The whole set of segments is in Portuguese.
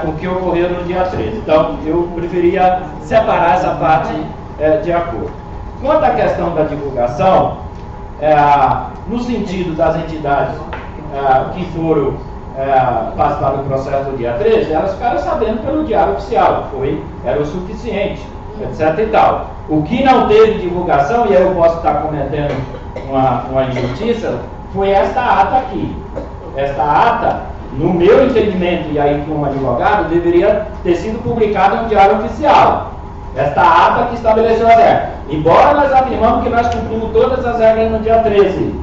o que ocorreu no dia 13. Então, eu preferia separar essa parte de acordo. Quanto à questão da divulgação, no sentido das entidades que foram participar do processo do dia 13, elas ficaram sabendo pelo diário oficial, era o suficiente, etc. e tal. O que não teve divulgação, e aí eu posso estar cometendo uma injustiça, foi esta ata aqui. Esta ata, no meu entendimento, e aí como advogado, deveria ter sido publicada no diário oficial. Esta ata que estabeleceu as regras. Embora nós afirmamos que nós cumprimos todas as regras no dia 13.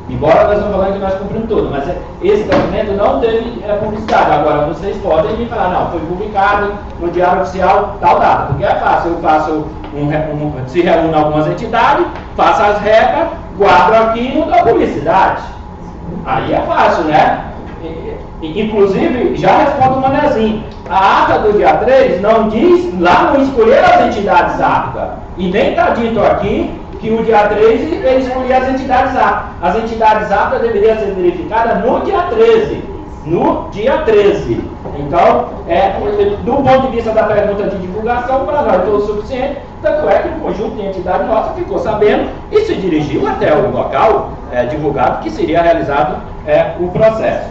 Embora nós não falamos que nós cumprimos tudo, mas esse documento não teve publicidade. Agora, vocês podem me falar, não, foi publicado no diário oficial tal data, porque é fácil, eu faço se reúne algumas entidades, faço as regras, guardo aqui e não dou publicidade. Aí é fácil, né? Inclusive, já respondo o Manezinho. A ata do dia 3 não diz, lá não escolher as entidades aptas. E nem está dito aqui que o dia 13 ele escolhia as entidades aptas. As entidades aptas deveriam ser verificadas no dia 13. No dia 13. Então, do ponto de vista da pergunta de divulgação, para nós foi o suficiente. Tanto é que um conjunto de entidades nossa ficou sabendo e se dirigiu até o local divulgado que seria realizado o processo.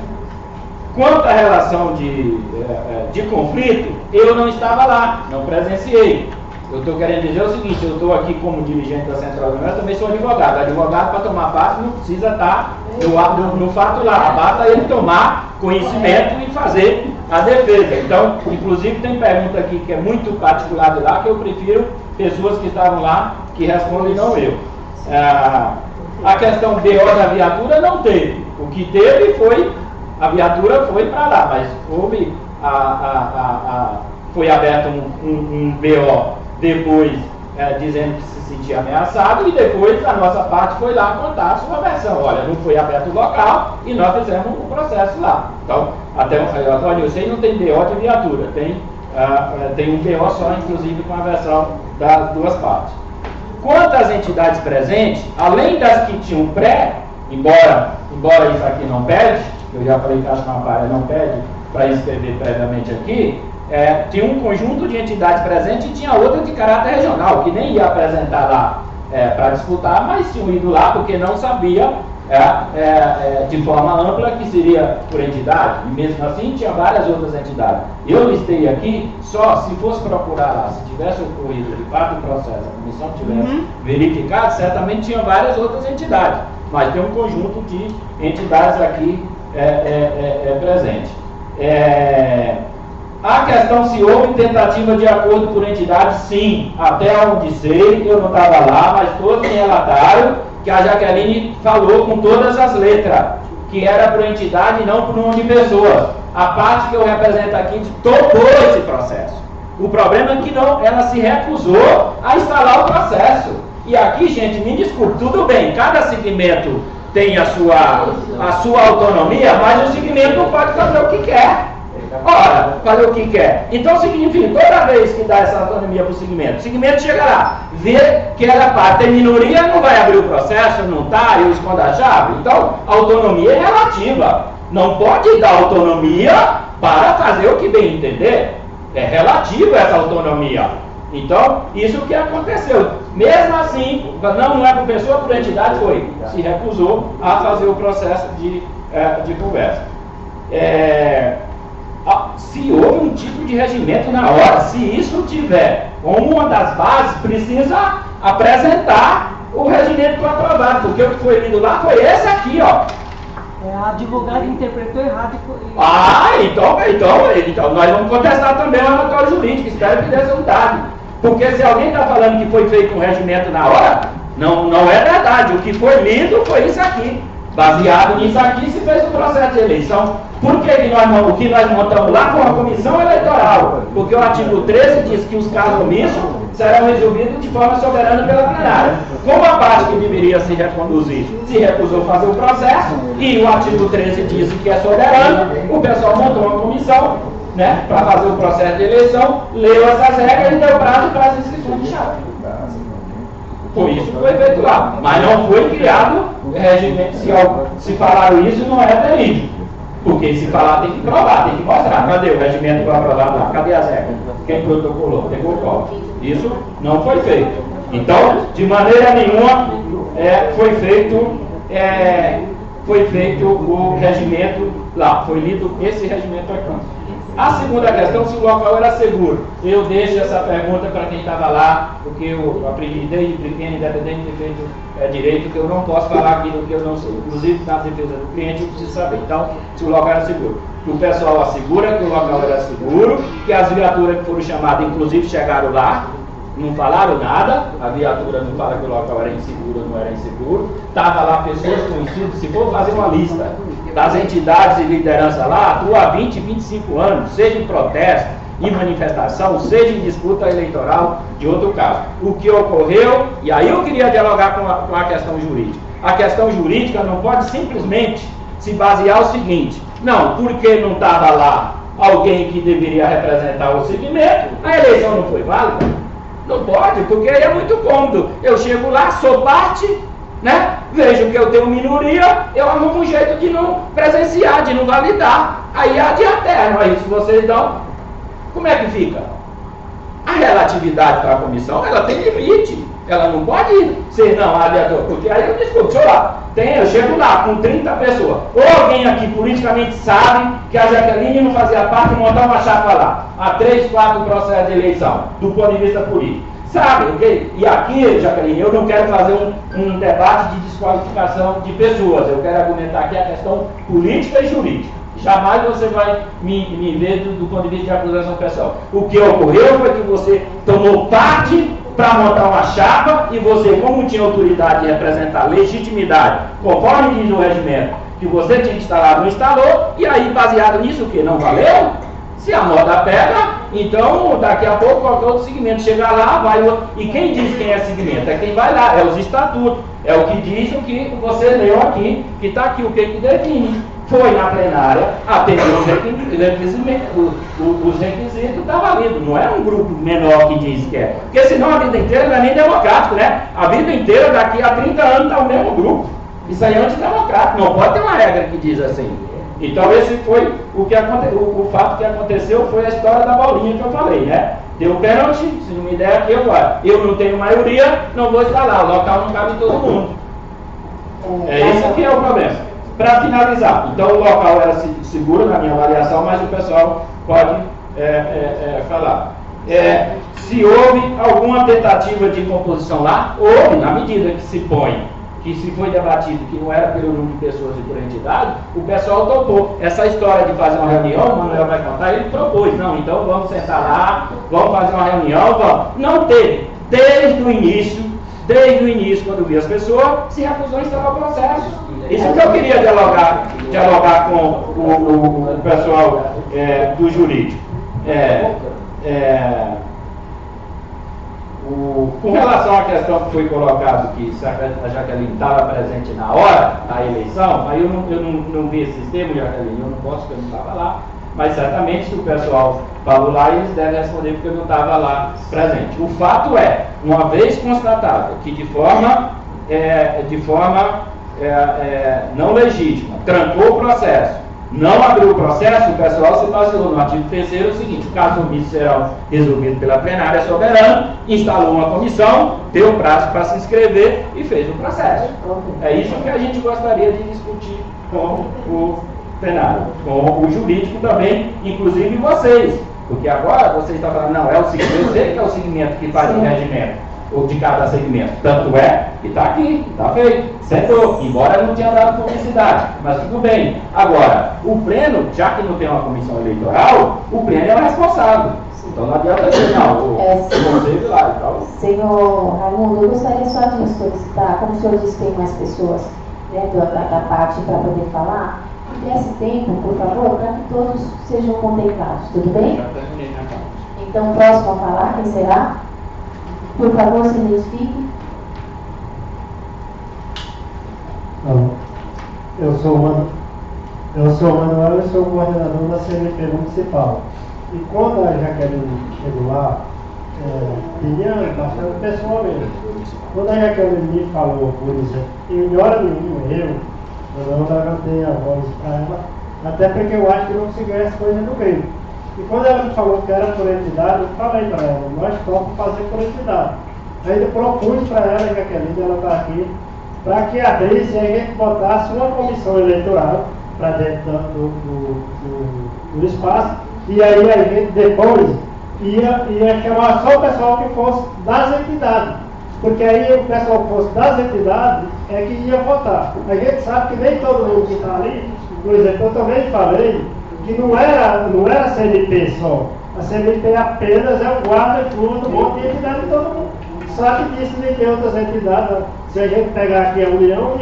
Quanto à relação de conflito, eu não estava lá, não presenciei. Eu estou querendo dizer o seguinte, eu estou aqui como dirigente da Central do Comércio, também sou advogado. Advogado, para tomar parte, não precisa estar no fato lá. Basta ele tomar conhecimento e fazer a defesa. Então, inclusive, tem pergunta aqui que é muito particular de lá, que eu prefiro pessoas que estavam lá que respondem, não eu. A questão BO da viatura não teve. O que teve foi, a viatura foi para lá, mas houve, foi aberto um BO depois dizendo que se sentia ameaçado, e depois a nossa parte foi lá contar a sua versão. Olha, não foi aberto o local e nós fizemos o processo lá. Então, até o relatório, eu sei, não tem BO de viatura, tem um BO só, inclusive com a versão das duas partes. Quanto às entidades presentes, além das que tinham pré, embora isso aqui não pede, eu já falei que a Amparo não pede para escrever previamente aqui, tinha um conjunto de entidades presentes e tinha outra de caráter regional, que nem ia apresentar lá para disputar, mas tinham ido lá porque não sabia de forma ampla que seria por entidade, e mesmo assim tinha várias outras entidades. Eu listei aqui, só se fosse procurar lá, se tivesse ocorrido de fato o processo, a comissão tivesse verificado, certamente tinha várias outras entidades, mas tem um conjunto de entidades aqui presentes. A questão se houve tentativa de acordo por entidade, sim, até onde sei, eu não estava lá, mas todos me relataram que a Jaqueline falou com todas as letras, que era por entidade e não por número de pessoas. A parte que eu represento aqui topou esse processo. O problema é que não, ela se recusou a instalar o processo. E aqui, gente, me desculpe, tudo bem, cada segmento tem a sua autonomia, mas o segmento não pode fazer o que quer. Ora, fazer o que quer. Então significa, toda vez que dá essa autonomia para o segmento chega lá, vê que ela parte, tem minoria, não vai abrir o processo, não está, eu escondo a chave. Então, a autonomia é relativa. Não pode dar autonomia para fazer o que bem entender. É relativa essa autonomia. Então, isso que aconteceu. Mesmo assim, não é por pessoa, por entidade, se recusou a fazer o processo de conversa. Se houve um tipo de regimento na hora, se isso tiver uma das bases, precisa apresentar o regimento que foi aprovado, porque o que foi lido lá foi esse aqui, ó. A advogada interpretou errado. Então nós vamos contestar também o relatório jurídico, espero que dê resultado. Porque se alguém está falando que foi feito um regimento na hora, não é verdade. O que foi lido foi isso aqui. Baseado nisso aqui se fez o processo de eleição. Por que o que nós montamos lá foi uma comissão eleitoral? Porque o artigo 13 diz que os casos omissos serão resolvidos de forma soberana pela plenária. Como a parte que deveria se reconduzir se recusou a fazer o processo, e o artigo 13 diz que é soberano, o pessoal montou uma comissão, né, para fazer o processo de eleição, leu essas regras e deu prazo para as inscrições de chave. Por isso foi feito lá. Mas não foi criado regimento. Se falaram isso, não é delito. Porque se falar tem que provar, tem que mostrar. Cadê o regimento que foi aprovado lá? Cadê as regras? Quem protocolou? Pegou o copo. Isso não foi feito. Então, de maneira nenhuma foi feito o regimento lá. Foi lido esse regimento aqui. A segunda questão, se o local era seguro. Eu deixo essa pergunta para quem estava lá, porque eu aprendi desde pequeno, independente de ter feito direito, que eu não posso falar aquilo que eu não sei. Inclusive, na defesa do cliente, eu preciso saber. Então, se o local era seguro. Que o pessoal assegura que o local era seguro, que as viaturas que foram chamadas, inclusive, chegaram lá, não falaram nada, a viatura não fala que o local era inseguro ou não era inseguro, estava lá pessoas conhecidas. Se for fazer uma lista das entidades e liderança lá, atua há 20, 25 anos, seja em protesto, em manifestação, seja em disputa eleitoral de outro caso. O que ocorreu, e aí eu queria dialogar com a questão jurídica. A questão jurídica não pode simplesmente se basear no seguinte: não, porque não estava lá alguém que deveria representar o segmento, a eleição não foi válida. Não pode, porque aí é muito cômodo. Eu chego lá, sou parte, né? Vejo que eu tenho minoria, eu arrumo um jeito de não presenciar, de não validar. Aí há de eterno, aí se vocês dão, como é que fica? A relatividade para a comissão, ela tem limite. Ela não pode ser, não, aleatório, porque aí eu discuto, deixa eu lá. Eu chego lá com 30 pessoas. Ou alguém aqui politicamente sabe que a Jaqueline não fazia parte de montar uma chapa lá. Há 3, 4 processos de eleição, do ponto de vista político. Sabe, ok? E aqui, Jaqueline, eu não quero fazer um debate de desqualificação de pessoas. Eu quero argumentar aqui a questão política e jurídica. Jamais você vai me ver do ponto de vista de acusação pessoal. O que ocorreu foi que você tomou parte para montar uma chapa e você, como tinha autoridade de representar legitimidade, conforme diz o regimento, que você tinha instalado, não instalou, e aí, baseado nisso, o que? Não valeu? Se a moda pega, então daqui a pouco qualquer outro segmento chegar lá, vai. E quem diz quem é segmento? É quem vai lá, é os estatutos, é o que diz o que você leu aqui, que está aqui, o que define. Foi na plenária, atendeu os requisitos, está válido. Não é um grupo menor que diz que é. Porque senão a vida inteira não é nem democrático, né? A vida inteira, daqui a 30 anos, está o mesmo grupo. Isso aí é antidemocrático. Não pode ter uma regra que diz assim. Então esse foi o que aconteceu. O fato que aconteceu foi a história da bolinha que eu falei, né? Deu pênalti, se não me der aqui, eu não tenho maioria, não vou instalar. O local não cabe todo mundo. É isso que é o problema. Para finalizar, então o local era seguro na minha avaliação, mas o pessoal pode falar. Se houve alguma tentativa de composição lá, houve, na medida que se põe, que se foi debatido que não era pelo número de pessoas e por entidade, o pessoal topou. Essa história de fazer uma reunião, o Manuel vai contar, ele propôs, não, então vamos sentar lá, vamos fazer uma reunião, vamos. Não teve, desde o início, quando vi as pessoas, se recusou a instalar o processo. Isso que eu queria dialogar com o pessoal do jurídico. Com relação à questão que foi colocado, que a Jaqueline estava presente na hora da eleição, aí eu não vi esse termo, Jaqueline, eu não posso, porque eu não estava lá, mas certamente se o pessoal falou lá, eles devem responder porque eu não estava lá presente. O fato é, uma vez constatado que de forma não legítima, trancou o processo, não abriu o processo, o pessoal se baseou no artigo 3º o seguinte: o caso omisso será resolvido pela plenária soberana, instalou uma comissão, deu prazo para se inscrever e fez o processo. É isso que a gente gostaria de discutir com o plenário, com o jurídico também, inclusive vocês, porque agora vocês estão falando, não, é o segmento, eu sei que é o segmento que faz o regimento, ou de cada segmento, tanto é que está aqui, está feito, sentou, embora não tenha dado publicidade, mas tudo bem. Agora, o pleno, já que não tem uma comissão eleitoral, o pleno é o responsável. Então não adianta dizer, não, o conselho lá e tal. Senhor Raimundo, eu gostaria só de solicitar, como o senhor disse que tem mais pessoas dentro da parte para poder falar, que desse tempo, por favor, para que todos sejam contemplados, tudo bem? Já terminei minha parte. Então, próximo a falar, quem será? Por favor, se identifique. Eu sou o Manuel, eu sou o coordenador da CNP Municipal. E quando a Jaqueline chegou lá, tinha bastante pessoa mesmo. Quando a Jaqueline me falou, por exemplo, em hora nenhuma eu não levantei a voz para ela, até porque eu acho que não se ganha as coisas no meio. E quando ela me falou que era por entidade, eu falei para ela, nós topamos fazer por entidade. Ainda propus para ela, Jaqueline, ela está aqui, para que abrisse e a gente botasse uma comissão eleitoral para dentro do espaço, e aí a gente depois ia chamar só o pessoal que fosse das entidades, porque aí o pessoal que fosse das entidades é que ia votar. A gente sabe que nem todo mundo que está ali, por exemplo, eu também falei que não era a CNP só, a CNP apenas é o guarda-chuva do monte de entidade de todo mundo. Sabe disso, nem tem outras entidades. Se a gente pegar aqui a União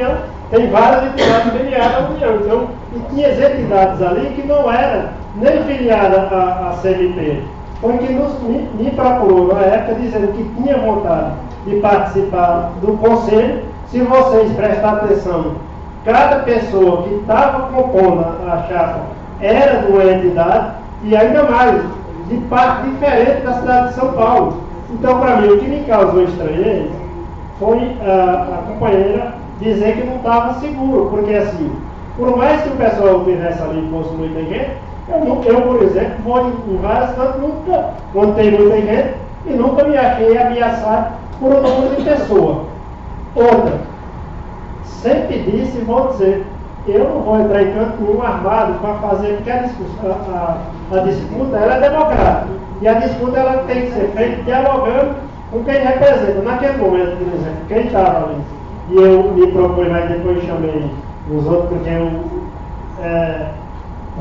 tem várias entidades filiadas à União. Então, e tinha entidades ali que não eram nem filiadas à CNP. Foi que me procurou na época dizendo que tinha vontade de participar do conselho. Se vocês prestarem atenção, cada pessoa que estava compondo a chapa era de uma entidade e ainda mais, de parte diferente da cidade de São Paulo. Então, para mim, o que me causou estranheza foi a companheira dizer que não estava seguro, porque assim, por mais que o pessoal estivesse ali e fosse muita gente, eu, por exemplo, vou em várias cidades, nunca, quando tem muita gente, e nunca me achei ameaçado por um número de pessoas. Outra, sempre disse e vou dizer, eu não vou entrar em canto nenhum armado para fazer, porque a disputa ela é democrática. E a disputa ela tem que ser feita dialogando com quem representa. Naquele momento, por exemplo, quem estava ali, e eu me propus, mas depois chamei os outros, porque eu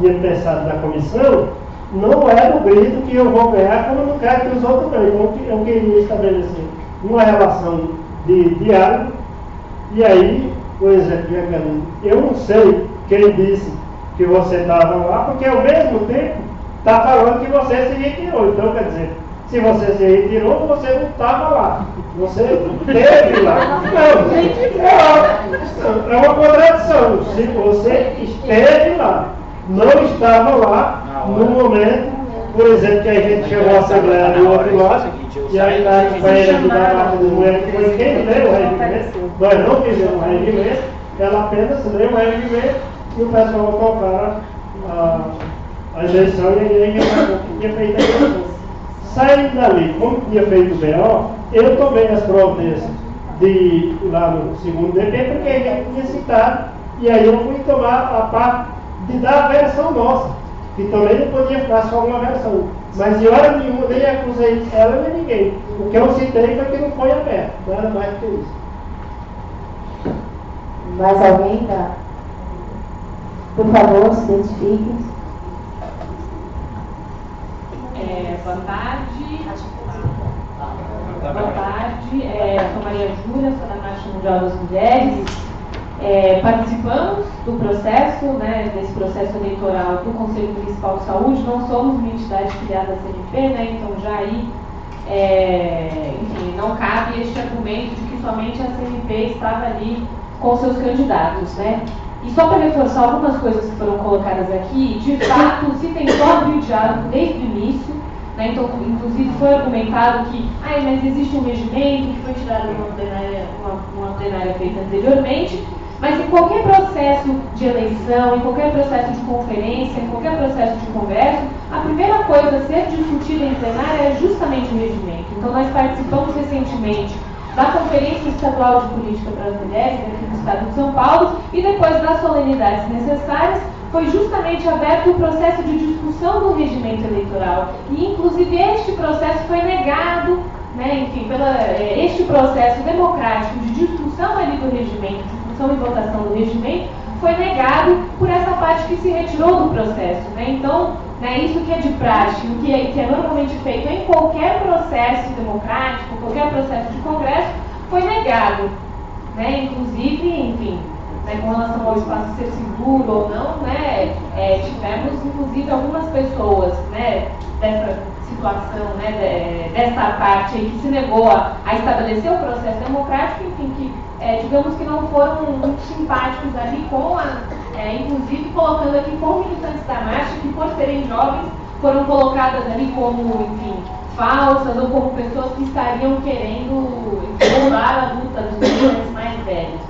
tinha pensado na comissão, não era o grito que eu vou ganhar, como eu não quero que os outros ganhem. Então, eu queria estabelecer uma relação de diálogo, e aí, por exemplo, eu não sei quem disse que você estava lá, porque ao mesmo tempo está falando que você se retirou. Então, quer dizer, se você se retirou, você não estava lá. Você esteve lá. Não, é uma contradição. Se você esteve lá, não estava lá no momento, por exemplo, que a gente chegou à Assembleia do outro lado, e aí a companheira de debate das mulheres foi quem leu o regimento, nós não fizemos o regimento, ela apenas leu o regimento e o pessoal tocaram a eleição e a igreja tinha feito a eleição. Saindo dali, como tinha feito o BO, eu tomei as providências de ir lá no segundo DP, porque a gente tinha citado, e aí eu fui tomar a parte de dar a versão nossa, que também não podia ficar só uma versão. Mas de hora nenhuma nem acusei ela nem ninguém. O que eu citei foi que não foi aberto, nada mais do que isso. Mais alguém? Por favor, se identifique. Boa tarde. Boa tarde. Sou Maria Júlia, sou da Marcha Mundial das Mulheres. Participamos do processo, desse processo eleitoral do Conselho Municipal de Saúde. Não somos uma entidade filiada à CNP, então já aí, enfim, não cabe este argumento de que somente a CNP estava ali com seus candidatos, E só para reforçar algumas coisas que foram colocadas aqui, de fato, se tentou abrir o diálogo desde o início, então, inclusive, foi argumentado que mas existe um regimento que foi tirado de uma plenária feita anteriormente, mas em qualquer processo de eleição, em qualquer processo de conferência, em qualquer processo de conversa, a primeira coisa a ser discutida em plenária é justamente o regimento. Então, nós participamos recentemente da Conferência Estadual de Política para as Mulheres, aqui no estado de São Paulo, e depois das solenidades necessárias, foi justamente aberto o processo de discussão do regimento eleitoral. E, inclusive, este processo foi negado, este processo democrático de discussão ali do regimento, discussão e votação do regimento, foi negado por essa parte que se retirou do processo. Então, isso que é de praxe, o que é normalmente feito em qualquer processo democrático, qualquer processo de congresso, foi negado. Inclusive, enfim, com relação ao espaço ser seguro ou não, tivemos, inclusive, algumas pessoas dessa situação, dessa parte aí que se negou a estabelecer o processo democrático, enfim, que, digamos que não foram muito simpáticos ali com inclusive colocando aqui como militantes da marcha, que por serem jovens, foram colocadas ali como, enfim, falsas ou como pessoas que estariam querendo roubar a luta dos militantes mais velhos,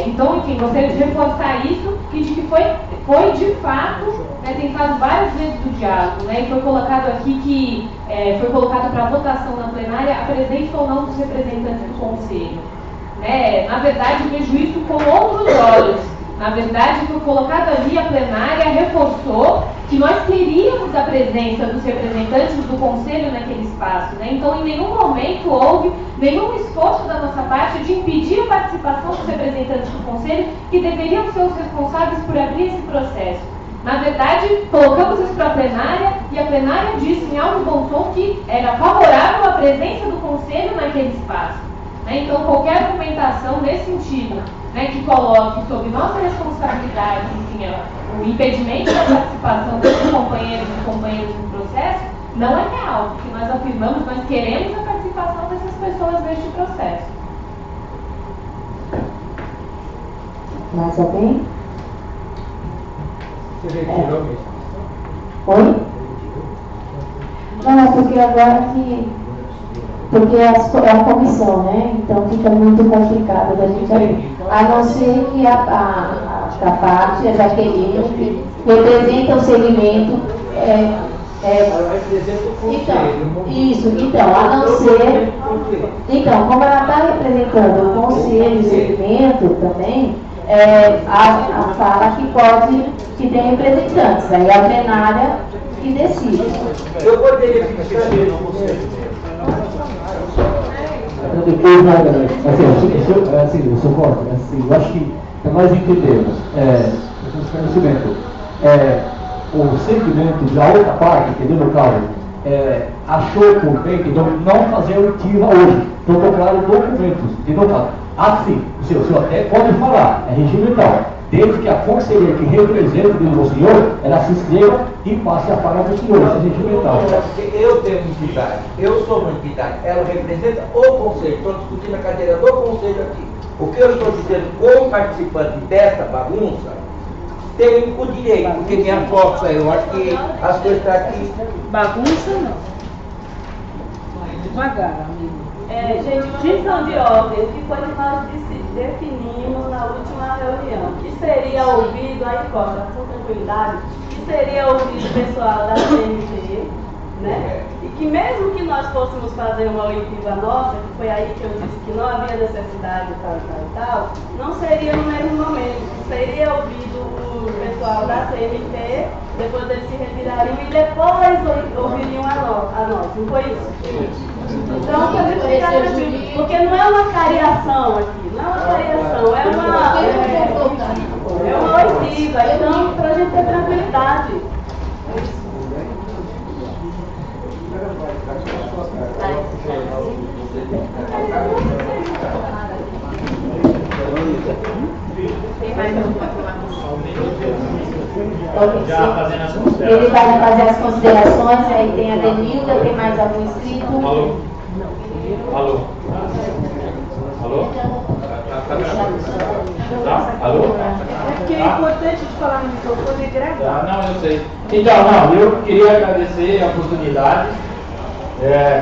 Então, enfim, você reforçar isso, que de que foi foi de fato, tentado várias vezes do diálogo, e foi colocado aqui que foi colocado para votação na plenária a presença ou não dos representantes do Conselho. Na verdade, vejo isso com outros olhos. Na verdade, foi colocado ali, a plenária reforçou que nós queríamos a presença dos representantes do Conselho naquele espaço. Então, em nenhum momento houve nenhum esforço da nossa parte de impedir a participação dos representantes do Conselho, que deveriam ser os responsáveis por abrir esse processo. Na verdade, colocamos isso para a plenária e a plenária disse em alto bom tom que era favorável à presença do Conselho naquele espaço. Então, qualquer argumentação nesse sentido, que coloque sob nossa responsabilidade, enfim, o impedimento da participação desses companheiros e companheiras no processo, não é real, porque nós afirmamos, nós queremos a participação dessas pessoas neste processo. Mais alguém? Você retirou mesmo? Oi? Não, porque agora que... Porque é a comissão, então fica muito complicado da gente abrir. A não ser que a parte, a Jaqueline, que representa o segmento. Então, a não ser. Então, como ela está representando o conselho e o segmento também, a fala que tem representantes, aí a plenária que decide. Eu poderia ficar no conselho. Depois, eu concordo, eu acho que para nós entendermos conhecimento, o segmento da outra parte, que no caso, achou por bem que não fazer oitiva hoje, protocolar documentos, de novo, assim, o senhor até pode falar, é regimental, desde que a conselheira que representa o senhor, ela se inscreva e passe a palavra do senhor, isso é regimental. Eu tenho uma entidade, eu sou uma entidade, ela representa o conselho, estou discutindo a cadeira do conselho aqui. O que eu estou dizendo como participante desta bagunça, tenho o direito, porque minha foto aí, eu acho que as coisas estão aqui. Bagunça não. Devagar, amigo. Gente, uma questão de ordem, o que foi que nós definimos na última reunião? Que seria ouvido, aí corta, com tranquilidade, que seria ouvido o pessoal da CNT, e que mesmo que nós fôssemos fazer uma oitiva nossa, que foi aí que eu disse que não havia necessidade e tal, não seria no mesmo momento, seria ouvido o pessoal da CNT, depois eles se retirariam e depois ouviriam a nós, não foi isso? Então, para a gente ficar tranquilo, porque não é uma cariação aqui, não é uma cariação, é uma oitiva, então, para a gente ter tranquilidade. Tem mais alguma Já fazendo as considerações. Ele vai fazer as considerações, aí tem a Denilda, tem mais algum inscrito? Alô? Alô? Alô? Tá? Alô? É porque é importante de falar no microfone e gravar. Não, eu sei. Então, eu queria agradecer a oportunidade.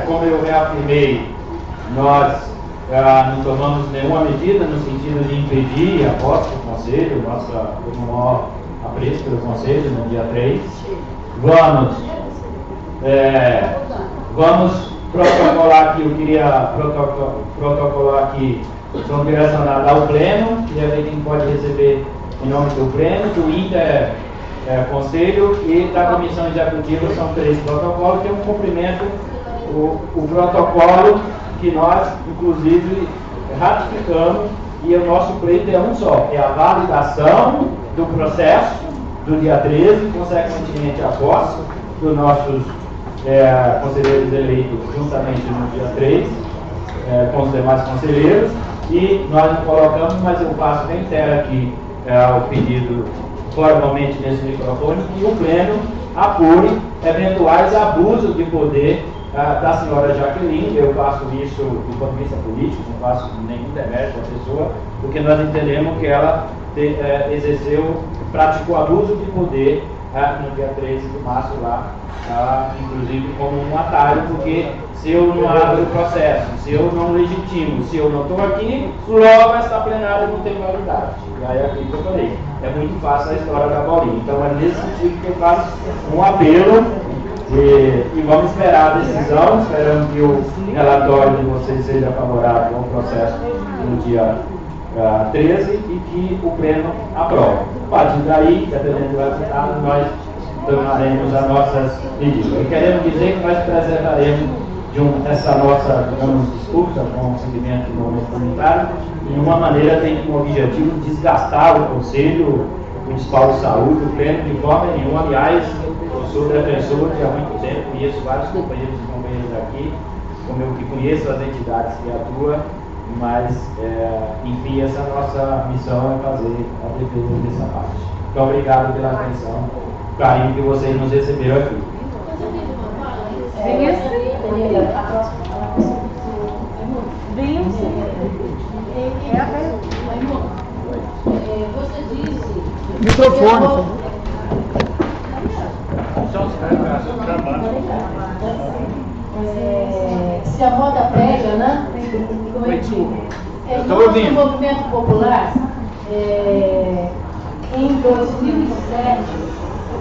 Como eu reafirmei, nós não tomamos nenhuma medida no sentido de impedir a voz do Conselho, o maior apreço pelo Conselho no dia 3. Vamos protocolar aqui, eu queria protocolar aqui, são direcionados ao Pleno, e a quem pode receber em nome do Pleno, do Inter Conselho e da Comissão Executiva, são 3 protocolos, que é um cumprimento, o protocolo que nós, inclusive, ratificamos, e o nosso pleito é um só, é a validação do processo do dia 13, consequentemente a posse dos nossos conselheiros eleitos juntamente no dia 3, com os demais conselheiros, e nós não colocamos, mas eu faço reitero aqui o pedido formalmente nesse microfone, que o Pleno apure eventuais abusos de poder da senhora Jaqueline. Eu faço isso do ponto de vista político, não faço nenhum demérito à pessoa, porque nós entendemos que ela praticou abuso de poder no dia 13 de março lá, inclusive como um atalho, porque se eu não abro o processo, se eu não legitimo, se eu não estou aqui, logo essa plenária não tem validade. E aí é aquilo que eu falei, é muito fácil a história da bolinha. Então é nesse sentido que eu faço um apelo e vamos esperar a decisão, esperando que o relatório de vocês seja favorável ao processo no dia 13 e que o pleno aprove. A partir daí, dependendo do resultado, nós tomaremos as nossas medidas. E queremos dizer que nós preservaremos essa nossa, digamos, disputa com o segmento do movimento comunitário de uma maneira tem como objetivo desgastar o Conselho Municipal de Saúde, o pleno, de forma nenhuma. Aliás, eu sou defensor de há muito tempo, conheço vários companheiros e companheiras aqui, como eu que conheço as entidades que atuam, mas, enfim, essa nossa missão é fazer a defesa dessa parte. Muito obrigado pela atenção, o carinho que vocês nos receberam aqui. Você disse. Microfone. Se a moda pega, né? Como eu digo. No movimento popular, em 2007,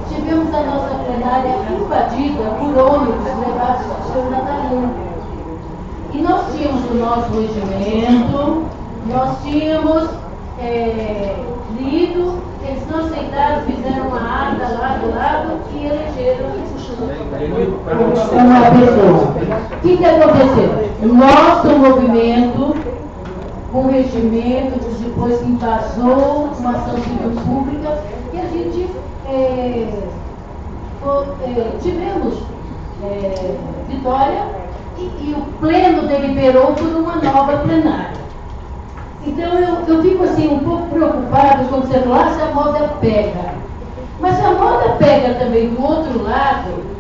tivemos a nossa plenária invadida por ônibus levados ao seu Natalino. E nós tínhamos o nosso regimento, nós tínhamos lido, eles não aceitaram, fizeram uma ata lá do lado e elegeram uma pessoa. O que aconteceu? Nosso movimento, com regimento, depois invasou uma ação civil pública e a gente tivemos vitória e o pleno deliberou por uma nova plenária. Então eu fico assim um pouco preocupado quando você fala se a moda pega. Mas se a moda pega também do outro lado,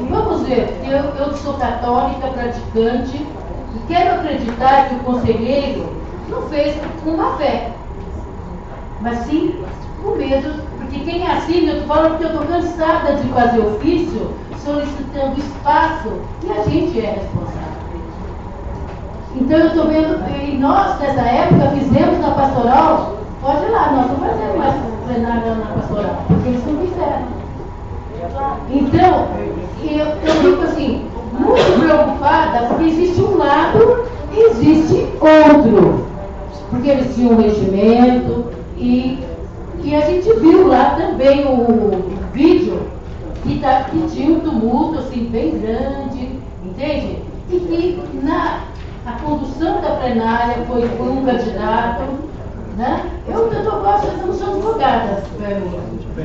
vamos ver, eu sou católica, praticante, e quero acreditar que o conselheiro não fez com má fé, mas sim com medo, porque quem assina, eu falo porque eu estou cansada de fazer ofício solicitando espaço e a gente é responsável. Então eu estou vendo, e nós nessa época fizemos na pastoral, pode ir lá, nós não fazemos mais plenária na pastoral, porque eles não fizeram. Então, eu fico assim, muito preocupada, porque existe um lado e existe outro. Porque eles tinham um regimento e a gente viu lá também o vídeo que tinha um tumulto assim, bem grande, entende? E que a condução da plenária foi por um candidato, né? Eu gosto, eu não sou advogada,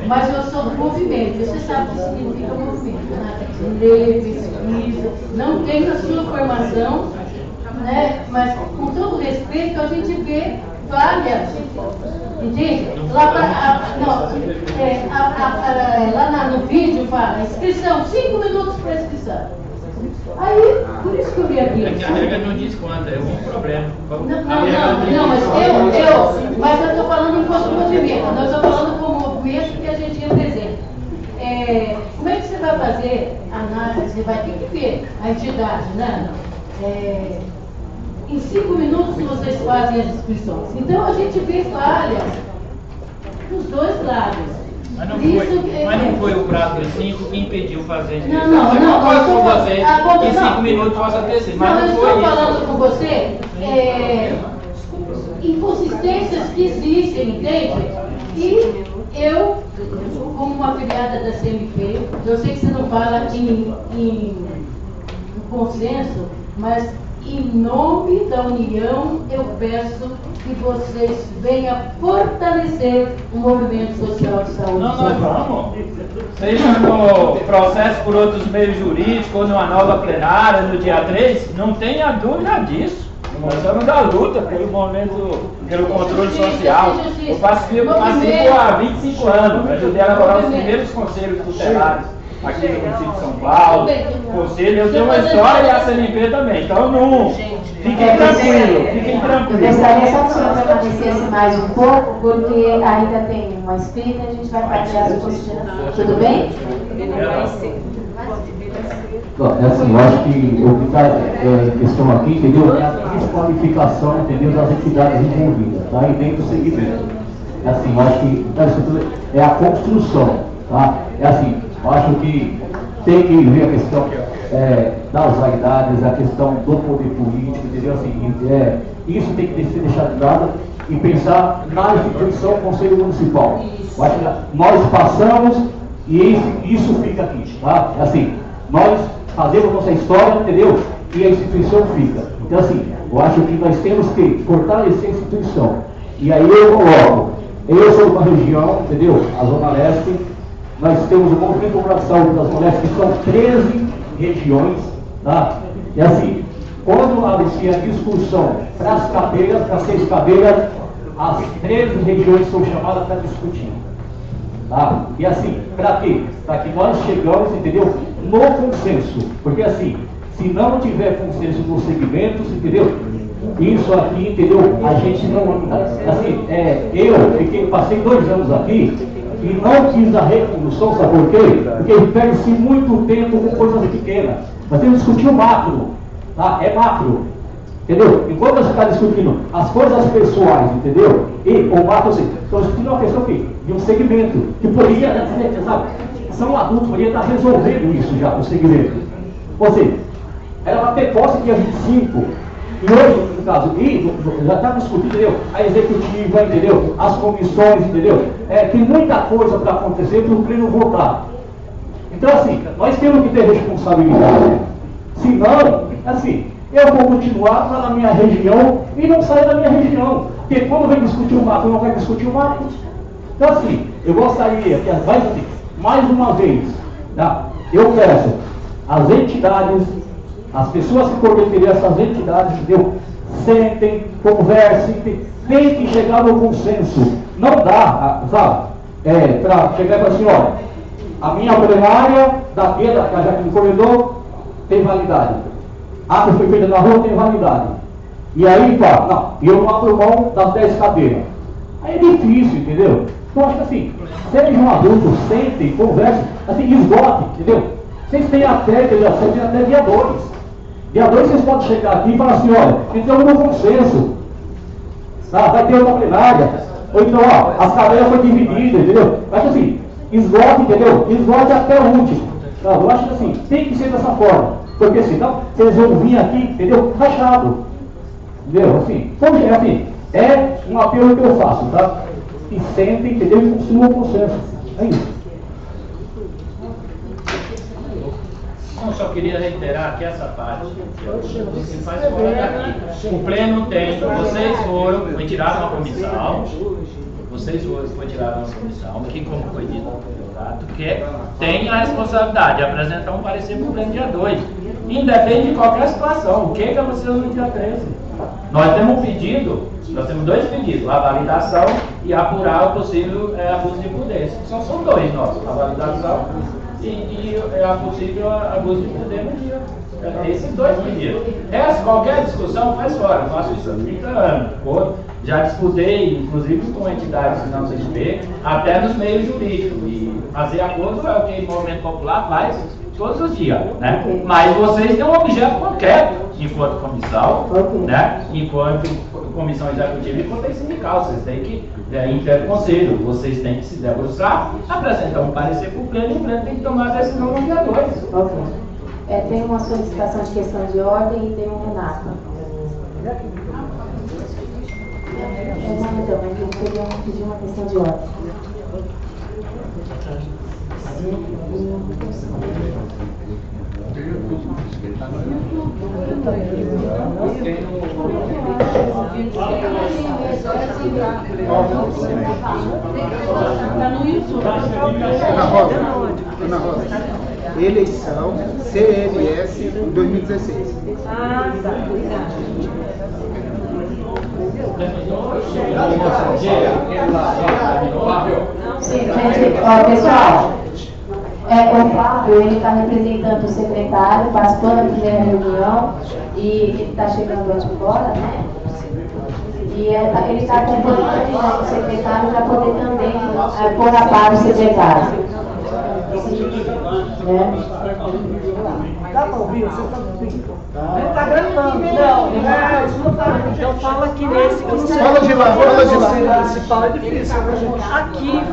mas eu sou do movimento, você sabe o que significa movimento, né? Ler, pesquisa, não tenho a sua formação, né? Mas com todo respeito a gente vê várias, entende? Lá no vídeo fala, inscrição, 5 minutos para inscrição. Aí, por isso que eu vi aqui. É que a regra não diz quanto, é um problema. Não, mas eu estou falando enquanto movimento, nós estamos falando como movimento que a gente representa. Como é que você vai fazer análise? Você vai ter que ver a entidade, né? Em 5 minutos vocês fazem as inscrições. Então a gente vê falhas dos dois lados. Mas não foi o prazo de 5 que impediu fazer a inscrição. Não. Eu concordo com você que 5 minutos possa ter sido, mas não foi isso. Eu estou falando com você inconsistências que existem, entende? E eu, como uma afiliada da CMP, eu sei que você não fala em consenso, mas em nome da União, eu peço que vocês venham fortalecer o movimento social de saúde. Não, nós vamos. Seja no processo por outros meios jurídicos, ou numa nova plenária, no dia 3, não tenha dúvida disso. Nós estamos à luta pelo movimento, pelo controle social. Eu participo há 25 anos, ajudei a elaborar os primeiros conselhos tutelares aqui do município de São Paulo, conselho, eu tenho uma história e a CNP também, então não, fiquem tranquilos. Eu gostaria só que o senhor permanecesse mais um pouco, porque ainda tem uma escrita e a gente vai partilhar as considerações. Tudo bem? É assim, eu acho que o que está em questão aqui, entendeu? É a desqualificação, entendeu, das entidades envolvidas, tá? E dentro do segmento. É assim, eu acho que é a construção, tá? É assim, eu acho que tem que ver a questão das vaidades, a questão do poder político, entendeu? Assim, isso tem que ser deixado de lado e pensar na instituição Conselho Municipal. Eu acho que nós passamos e isso fica aqui, tá? É assim, nós fazemos nossa história, entendeu? E a instituição fica. Então assim, eu acho que nós temos que fortalecer a instituição. E aí eu coloco, eu sou de uma região, entendeu? A Zona Leste, nós temos o Movimento Popular de Saúde da Zona Leste, que são 13 regiões, tá? E assim, quando abre-se a discussão para as cadeiras, para 6 cadeiras, as 13 regiões são chamadas para discutir. Tá? E assim, para quê? Para que nós chegamos, entendeu? No consenso. Porque assim, se não tiver consenso nos segmentos, entendeu? Isso aqui, entendeu? A gente não anda. Assim, eu passei 2 anos aqui e não quis a recondução, sabe por quê? Porque perde-se muito tempo com coisas pequenas. Nós temos que discutir o macro, tá? É macro. Entendeu? Enquanto nós ficar discutindo as coisas pessoais, entendeu? E o macro, assim, estão discutindo uma questão aqui, de um segmento, que poderia, sabe, são adultos, poderia estar resolvendo isso já, o segmento. Ou seja, era uma ter posse dia 25, e hoje, no caso, já está discutindo, entendeu? A executiva, entendeu? As comissões, entendeu? Tem muita coisa para acontecer para o pleno votar. Então, assim, nós temos que ter responsabilidade. Senão, assim, eu vou continuar lá na minha região e não sair da minha região. Porque quando vem discutir o macro, não vai discutir o macro. Então assim, eu gostaria que, mais uma vez, tá? Eu peço as entidades, as pessoas que coordenam essas entidades, entendeu? Sentem, conversem, tem que chegar no consenso. Não dá, sabe? Para chegar e falar assim, olha, a minha plenária daqui, que a Jaqueline comentou, tem validade. A que foi feita na rua tem validade. E aí, pá, não, eu não abro mão das 10 cadeiras. Aí é difícil, entendeu? Então, acho que assim, sejam adultos, sentem, conversem, assim, esgotem, entendeu? Vocês têm até, entendeu? Vocês têm até dia 2. Dia 2 vocês podem chegar aqui e falar assim, olha, então no consenso, tá? Vai ter uma plenária. Ou então, ó, as cadeiras foram divididas, entendeu? Acho que assim, esgote, entendeu? Esgote até o último. Tá? Eu acho que assim, tem que ser dessa forma. Porque senão, vocês vão vir aqui, entendeu? Rachado. Entendeu? Assim, então, assim, é um apelo que eu faço, tá? E sentem, entendeu? E construam o consenso. É isso. Eu só queria reiterar que essa parte você faz fora daqui. O pleno tem, vocês foram tiraram uma comissão, que como foi dito no candidato, que tem a responsabilidade de apresentar um parecer para o pleno dia 2. Independe de qualquer situação. O que aconteceu no dia 13? Nós temos nós temos 2 pedidos, a validação e apurar o possível abuso de prudência. São 2 nossos, a validação e a possível abuso de prudência no dia. Esses 2 pedidos. Qualquer discussão faz fora. Eu faço isso há 30 anos. Já disputei, inclusive, com entidades que não se vê, até nos meios jurídicos. E fazer acordo é o que o movimento popular faz todos os dias, né? Mas vocês têm um objeto concreto, enquanto comissão, né? Enquanto comissão executiva e enquanto sindical. Vocês têm que interconselho, vocês têm que se debruçar, apresentar um parecer para o pleno e o pleno tem que tomar a decisão no dia 2. Tem uma solicitação de questão de ordem e tem um Renato. Então, mas eu queria pedir uma questão de ordem. Ana Rosa, eleição CMS 2016. Ah, tá. Sim, gente, ó, pessoal, ele está representando o secretário, participando da primeira reunião, e ele está chegando agora, né? E ele está acompanhando a reunião do secretário para poder também pôr a par o secretário. Dá para ouvir? Você está ouvindo? Ele está gravando. Não fala que nesse que você Fala de lá, fala de lá. municipal é difícil. Aqui,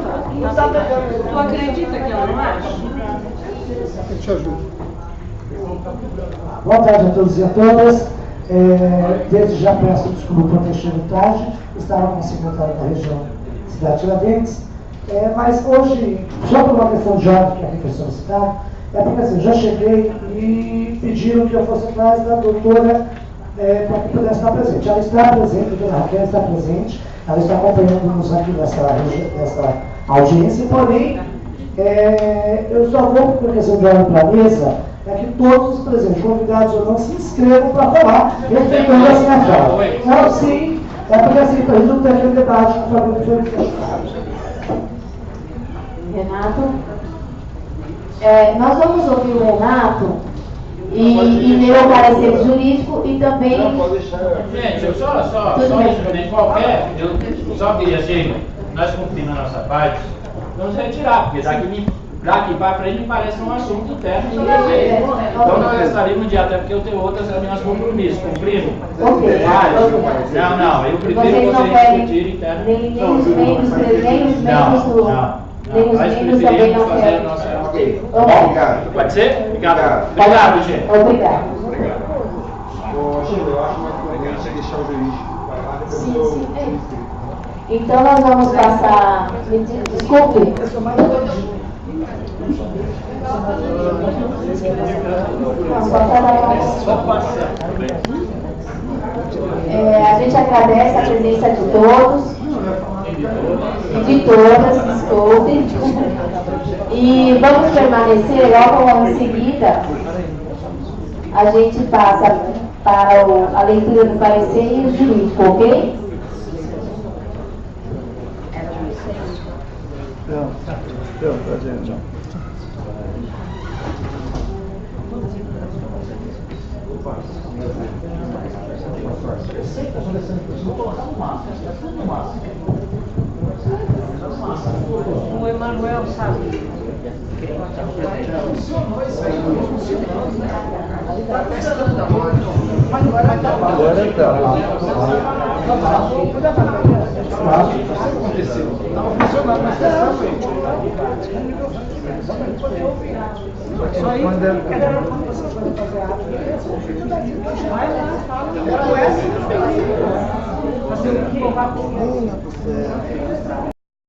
não tá pegando. Tu acredita que ela não acha? Eu te ajudo. Boa tarde a todos e a todas. Desde já peço desculpa por ter chegado tarde. Estava com o secretário da região Cidade Tiradentes. Mas hoje, só por uma questão de ordem que aqui foi solicitado, é porque assim, já cheguei e pediram que eu fosse atrás da doutora para que pudesse estar presente. Ela está presente, a doutora Raquel está presente, ela está acompanhando-nos aqui nessa audiência, porém, eu só vou, por questão de ordem para a mesa, que todos os presentes, convidados ou não, se inscrevam para falar, respeitando a minha fala. Não, sim, porque assim, para a gente não ter aquele debate com o Fabrício que foi feito. Renato. Nós vamos ouvir o Renato e ler o parecer jurídico e também... Gente, eu só isso, qualquer, eu só queria assim, nós cumprindo a nossa parte, vamos retirar, porque daqui para frente me parece um assunto técnico. Então nós estaremos de até porque eu tenho outras reuniões compromissos, cumprimos? Não, eu prefiro vocês discutirem internamente. Nem os membros presentes, nem os membros também não querem. Obrigado. Pode ser? Obrigado. Obrigado, gente. Obrigado. Eu acho mais conveniente deixar o juiz falar, depois Sim. Então nós vamos passar. Desculpe. A gente agradece a presença de todos e de todas, desculpe. E vamos permanecer, logo em seguida, a gente passa para a leitura do parecer e o jurídico, ok? O Emanuel sabe. Agora então. Estava funcionando, mas Vai lá, fala.